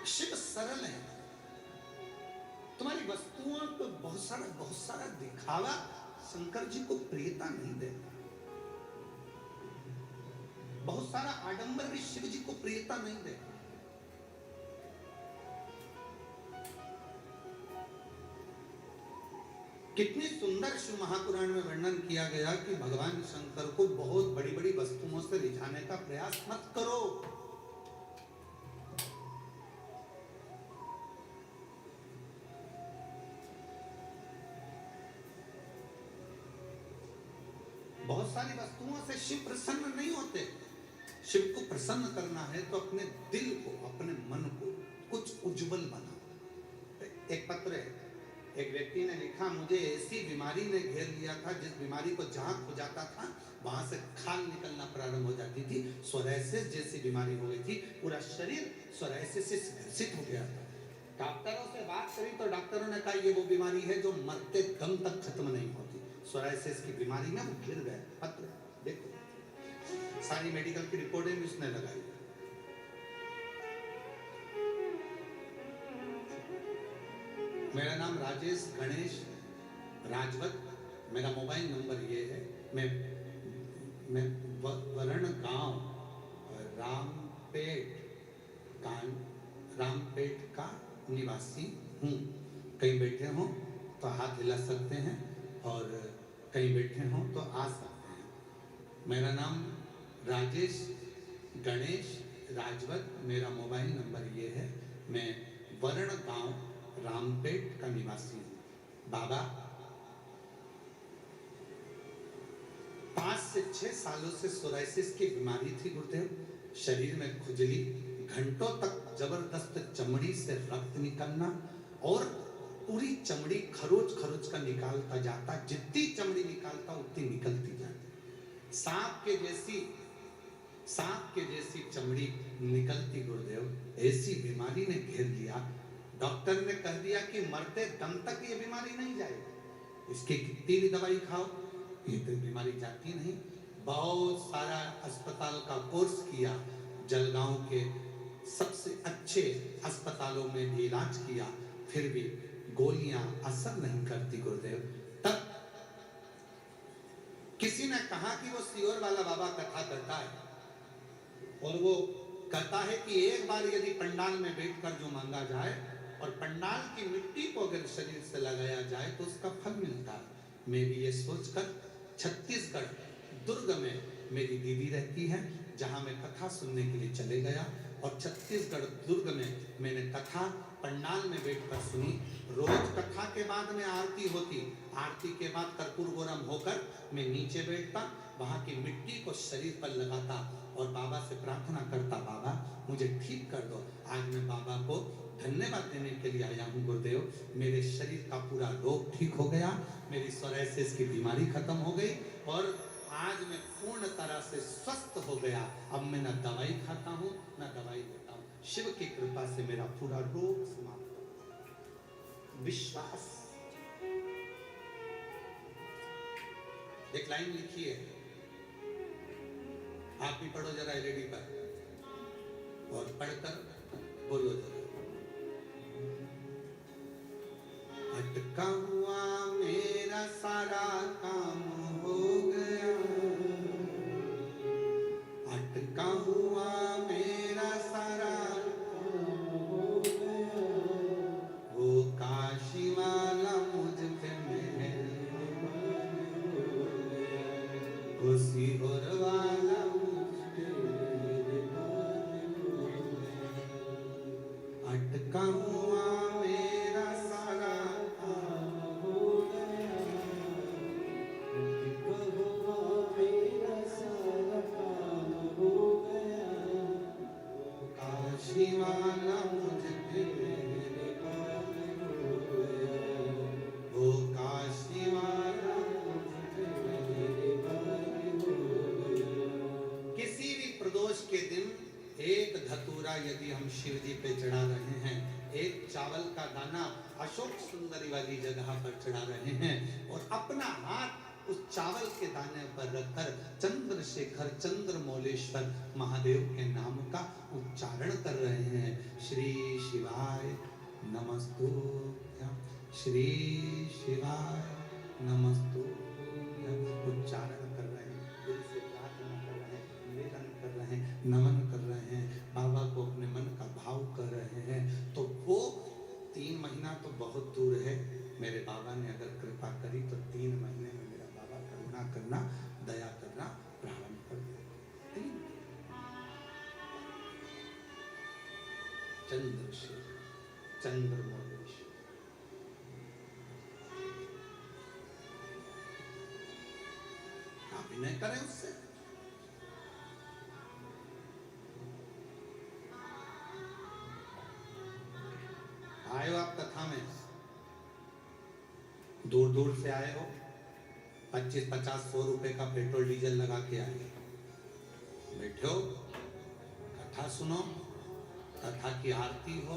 शिव सरल है। तुम्हारी वस्तुओं को बहुत सारा दिखावा शंकर जी को प्रियता नहीं देता। बहुत सारा आडंबर भी शिव जी को प्रियता नहीं देता। कितनी सुंदर शिव महापुराण में वर्णन किया गया कि भगवान शंकर को बहुत बड़ी बड़ी वस्तुओं से रिझाने का प्रयास मत करो। बहुत सारी वस्तुओं से शिव प्रसन्न नहीं होते। शिव को प्रसन्न करना है तो अपने दिल को, अपने मन को कुछ उज्जवल बनाओ। एक पत्र है, एक व्यक्ति ने लिखा, मुझे ऐसी बीमारी ने घेर लिया था जिस बीमारी को जहां खो जाता था वहां से खाल निकलना प्रारंभ हो जाती थी। सोरायसिस जैसी बीमारी हो गई थी, पूरा शरीर सोरायसिस से ग्रसित हो गया था। डॉक्टरों से बात करी तो डॉक्टरों ने कहा ये वो बीमारी है जो मरते दम तक खत्म नहीं होती। सोरायसिस की बीमारी में वो गिर गए। पत्र देखो, सारी मेडिकल की रिपोर्टें भी उसने लगाई। मेरा नाम राजेश गणेश राजवत, मेरा मोबाइल नंबर ये है। मैं वरण गांव रामपेट का निवासी हूँ। कहीं बैठे हो तो हाथ हिला सकते हैं और कहीं बैठे हो तो आ सकते हैं। मेरा नाम राजेश गणेश राजवत, मेरा मोबाइल नंबर ये है। मैं वरण गांव रामपेट का निवासी हूँ। बाबा 5 से 6 सालों से सोरायसिस की बीमारी थी गुरुदेव। शरीर में खुजली, घंटों तक जबरदस्त चमड़ी से रक्त निकलना और पूरी चमड़ी खरोच का निकालता जाता। जितनी चमड़ी निकालता उतनी निकलती जाती। सांप के जैसी चमड़ी निकलती गुरुदेव। ऐसी बीमारी ने घेर लिया। डॉक्टर ने कह दिया कि मरते दम तक ये बीमारी नहीं जाएगी। इसकी कितनी भी दवाई खाओ ये तो बीमारी जाती नहीं। बहुत सारा अस्पताल का कोर्स किया, जलगांव के सबसे अच्छे अस्पतालों में भी इलाज किया, फिर भी गोलियां असर नहीं करती गुरुदेव। तब किसी ने कहा कि वो सियोर वाला बाबा कथा करता है और वो कहता है कि एक बार यदि पंडाल में बैठकर जो मांगा जाए और पंडाल की मिट्टी को अगर शरीर से लगाया जाए तो उसका फल मिलता है। मैं भी ये सोचकर छत्तीसगढ़ दुर्ग में मेरी दीदी रहती है, जहां मैं कथा सुनने के लिए चले गया और छत्तीसगढ़ दुर्ग में मैंने कथा पंडाल में बैठकर सुनी। रोज कथा के बाद में आरती होती, आरती के बाद कर्पूर गौरम होकर मैं नीचे बैठता, वहां की मिट्टी को शरीर पर लगाता और बाबा से प्रार्थना करता, बाबा मुझे ठीक कर दो। आज मैं बाबा को धन्यवाद देने के लिए आया हूँ गुरुदेव। मेरे शरीर का पूरा रोग ठीक हो गया, मेरी सोरायसिस की बीमारी खत्म हो गई और आज मैं पूर्ण तरह से स्वस्थ हो गया। अब मैं न दवाई खाता हूँ न दवाई लेता हूँ। शिव की कृपा से मेरा पूरा रोग समाप्त हो गया। विश्वास। एक लाइन लिखी है, आप भी पढ़ो जरा एलईडी पर और पढ़कर बोलो जरा। अटका हुआ मेरा सारा काम हो गया, अटका हुआ मेरा सारा काम हो गया, वो काशी वाला मुझ पे मेहरबान हो गया, वो सीहोर वाला मुझ पे मेहरबान हो गया, अटका हुआ मेरा सारा काम हो गया, अटका हुआ मेरा सारा काम हो गया, काशी वाला मुझ पे मेहरबान हो गया, वो काशी वाला मुझ पे मेहरबान हो गया। किसी भी प्रदोष के दिन एक धतूरा यदि हम शिव जी पे चढ़ा रहे हैं, एक चावल का दाना अशोक सुंदरी वाली जगह पर चढ़ा रहे हैं और अपना हाथ उस चावल के दाने पर रखकर चंद्रशेखर चंद्रमौलेश्वर महादेव के नाम का उच्चारण कर रहे हैं। श्री शिवाय नमस्तुभ्यं, श्री शिवाय नमस्तुभ्यं उच्चारण कर रहे हैं, दिल से प्रार्थना कर रहे हैं, निवेदन कर रहे हैं, नमन कर रहे हैं, बाबा को अपने मन का भाव कर रहे हैं। तो वो 3 महीना तो बहुत दूर है, मेरे बाबा ने अगर कृपा करी तो 3 महीने में मेरा बाबा करुणा करना, दया करना प्रारंभ कर दिया। चंद्रशेखर चंद्रमौलेश्वर, अभिनय करें उससे। आए हो आप कथा में, दूर दूर से आए हो, 25, 50, 100 रुपए का पेट्रोल डीजल लगा के आए, बैठो कथा सुनो, कथा की आरती हो,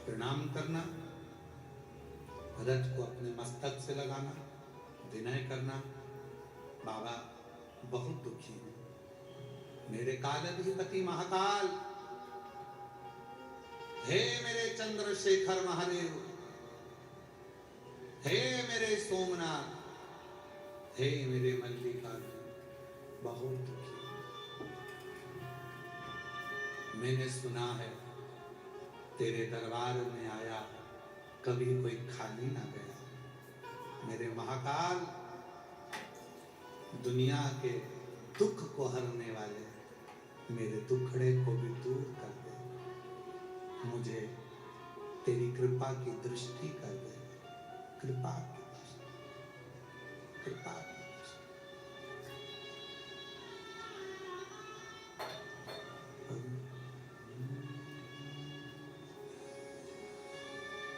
प्रणाम करना, रथ को अपने मस्तक से लगाना, विनय करना। बाबा बहुत दुखी है, मेरे कालाधिपति महाकाल, हे मेरे चंद्रशेखर महादेव, हे मेरे सोमनाथ, हे मेरे मल्लिकार्जुन, बहुत दुखी। मैंने सुना है तेरे दरबार में आया कभी कोई खाली ना गया। मेरे महाकाल, दुनिया के दुख को हरने वाले मेरे दुखड़े को भी दूर कर दे, मुझे तेरी कृपा की दृष्टि कर दे, कृपा की दृष्टि, कृपा की दृष्टि।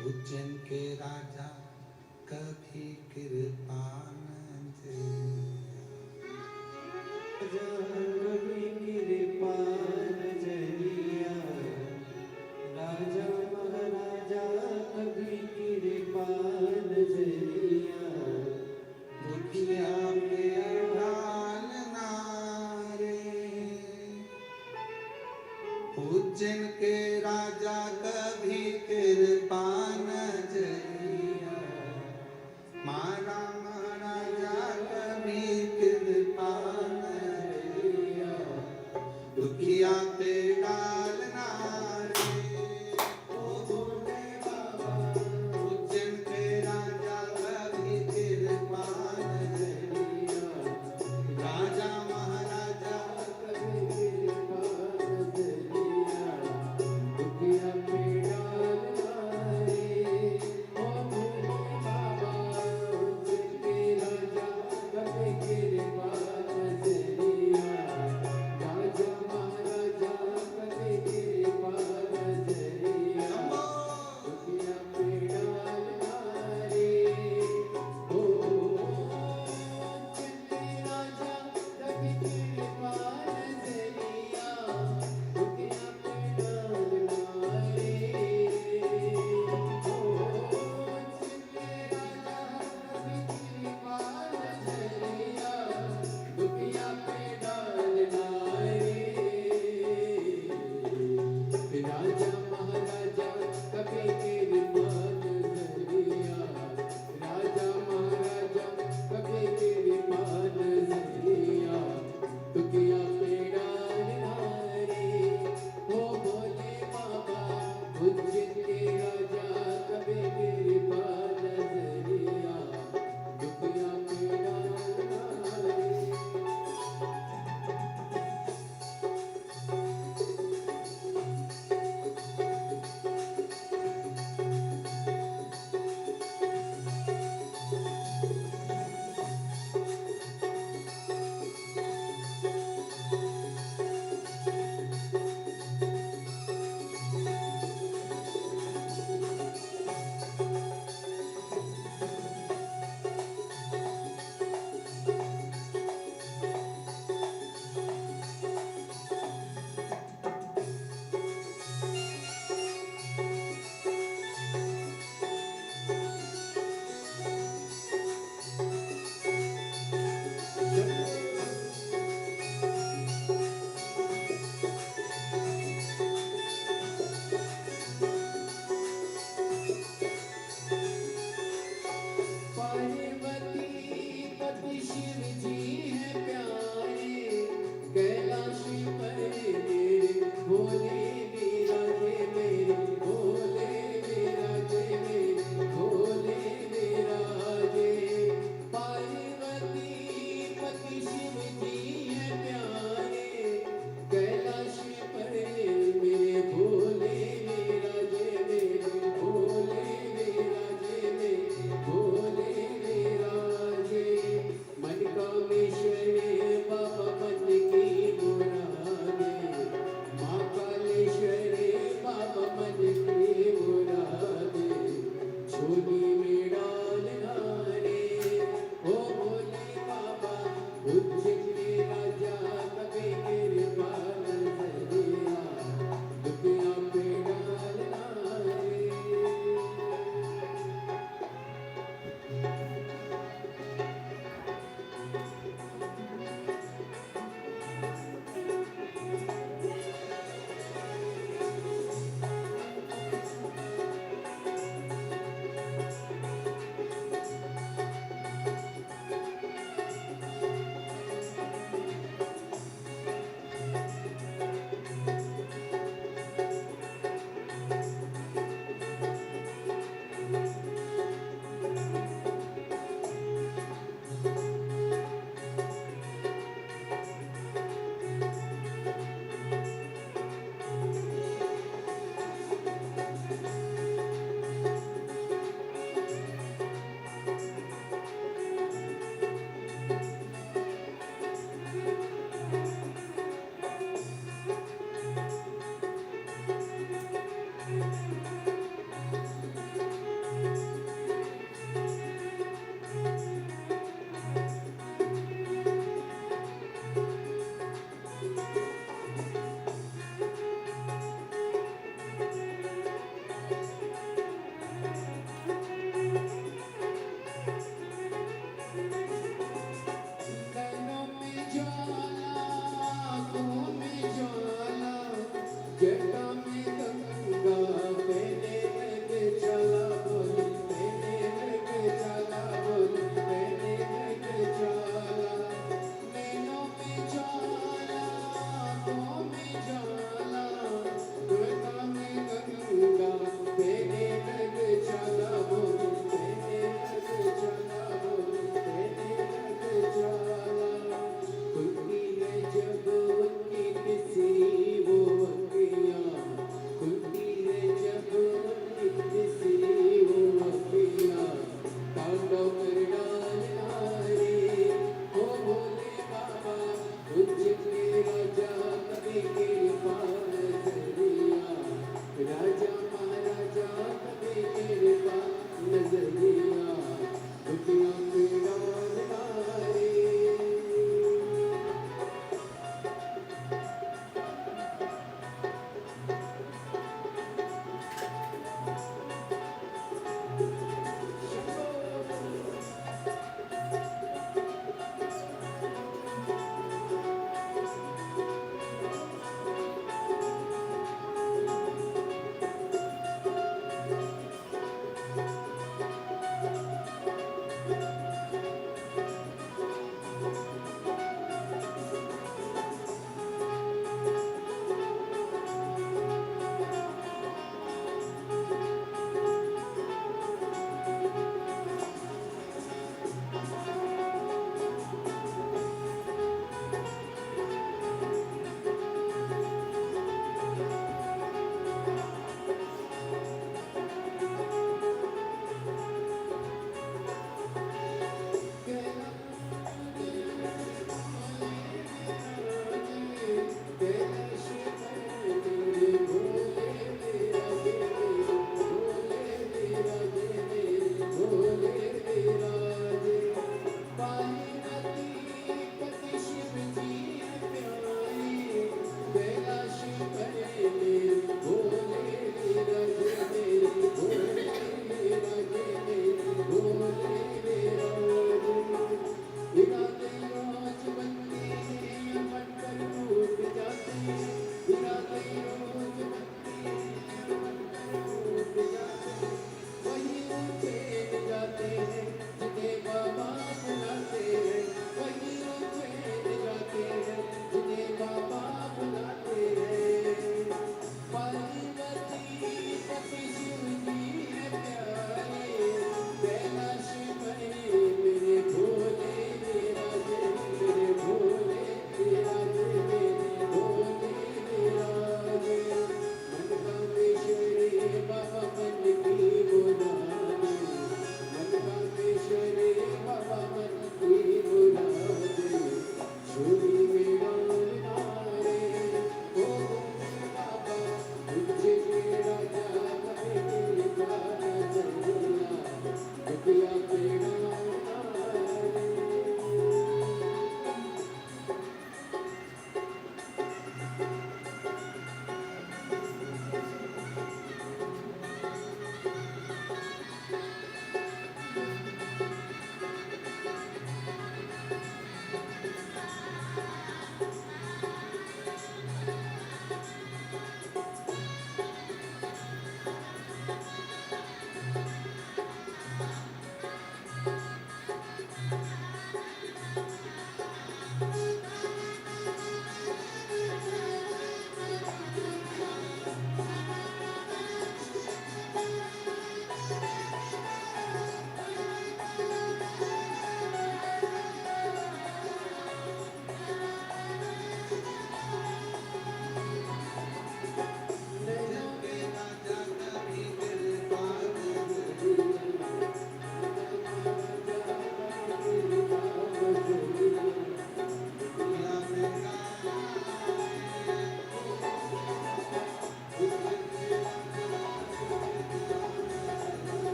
उज्जैन के राजा कभी कृपा न कभी कृपा न जरिया, राजा महाराजा कभी कृपा न जरिया, दुखिया पे डालना रे। उज्जैन के राजा कभी कृपा न जरिया, मारा महाराजा कभी कृपा न जरिया, दुखिया पे डालना रे। ओ भोले बाबा, उज्जैन के राजा कभी कृपा न जरिया, राजा महाराजा कभी कृपा न जरिया, दुखिया पे डालना रे।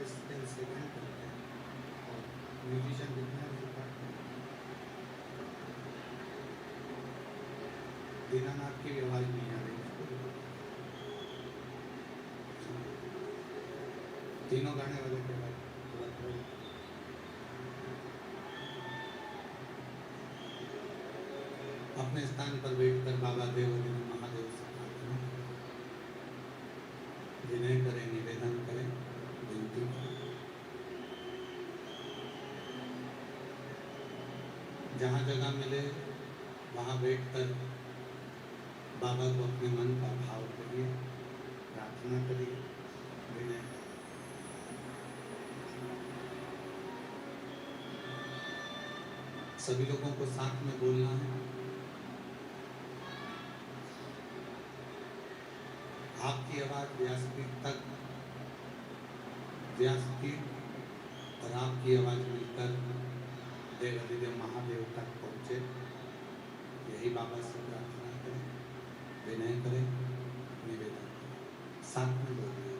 10 सेकंड करते हैं और म्यूजिशियन जितना है वो काटते हैं। दीनानाथ की भी आवाज नहीं आ रही उसको। तीनों गाने वाले के बाद थोड़ा थोड़ा अपने स्थान पर बैठकर बाबा देवोदिन महादेव से प्रार्थना करें, विनय करें, निवेदन करें, विनती करें। जहाँ जगह मिले वहाँ बैठकर बाबा को अपने मन का भाव करिए, प्रार्थना करिए, विनय करें। सभी लोगों को साथ में बोलना है। आपकी आवाज व्यासपीठ तक, व्यासपीठ और आपकी आवाज मिलकर देवादिदेव महादेव तक पहुँचे, यही बाबा से प्रार्थना करें, विनय करें, निवेदन करें, साथ में बोलिए।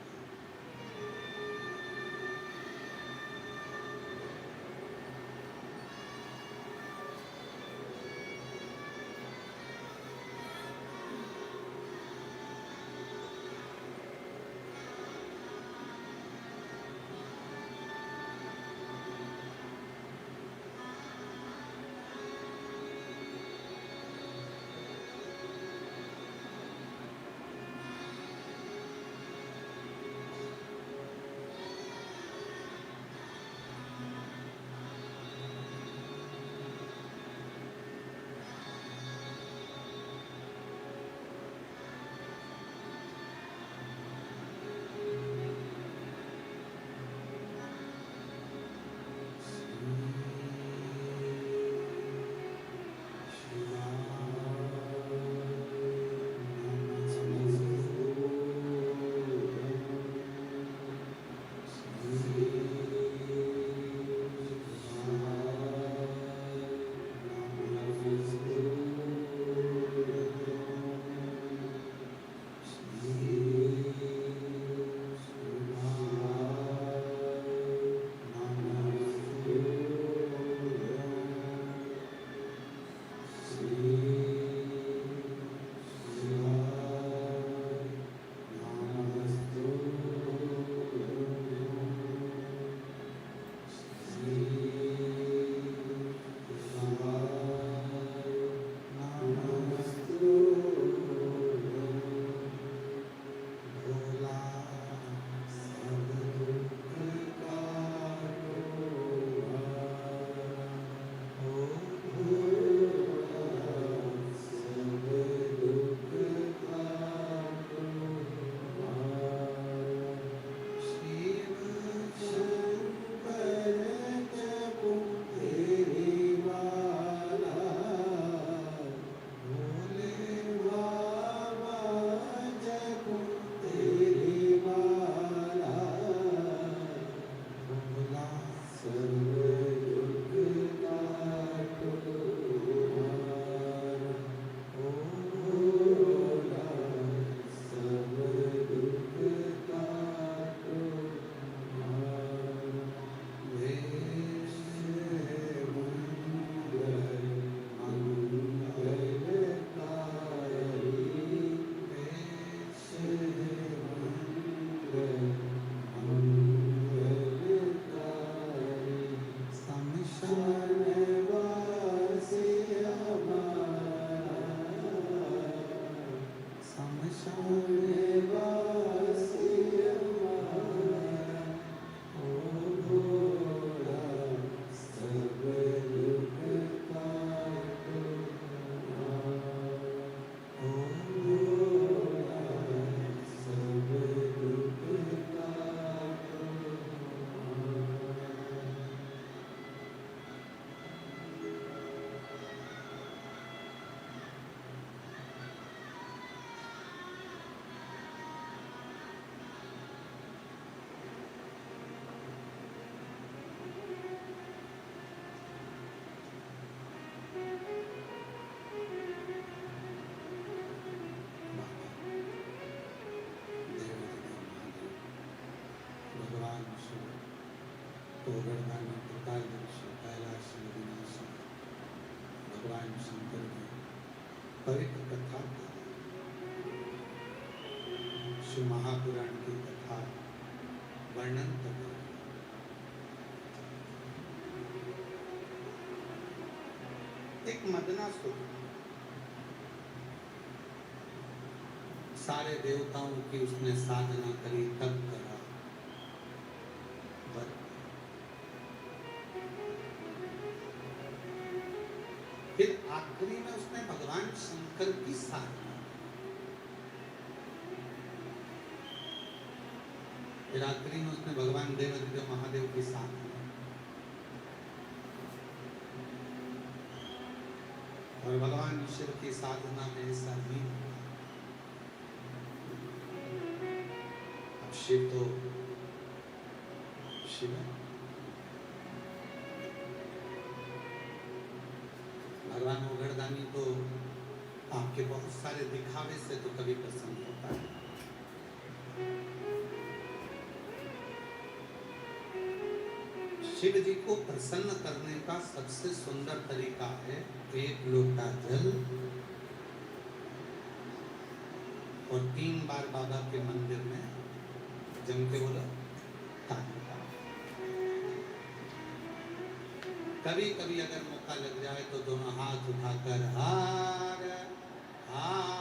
तो गणधानी कृपालदर्शी कैलाश विनाशी भगवान शंकर की पवित्र कथा शिव महापुराण की कथा वर्णन कर एक मदनासुर सारे देवताओं की उसने साधना करी, तप करा, फिर आखिरी में उसने भगवान शंकर की साधना, फिर आखिरी में उसने भगवान देवाधिदेव महादेव की साधना, और भगवान ईश्वर की साधना में ऐसा ही अब शिव तो शिव है, भगवान उगड़दानी तो आपके बहुत सारे दिखावे से तो कभी प्रसन्न होता है। शिव जी को प्रसन्न करने का सबसे सुंदर तरीका है एक लोटा जल और 3 बार बाबा के मंदिर में जम के बोला ताली। कभी कभी अगर मौका लग जाए तो दोनों हाथ उठाकर हार हार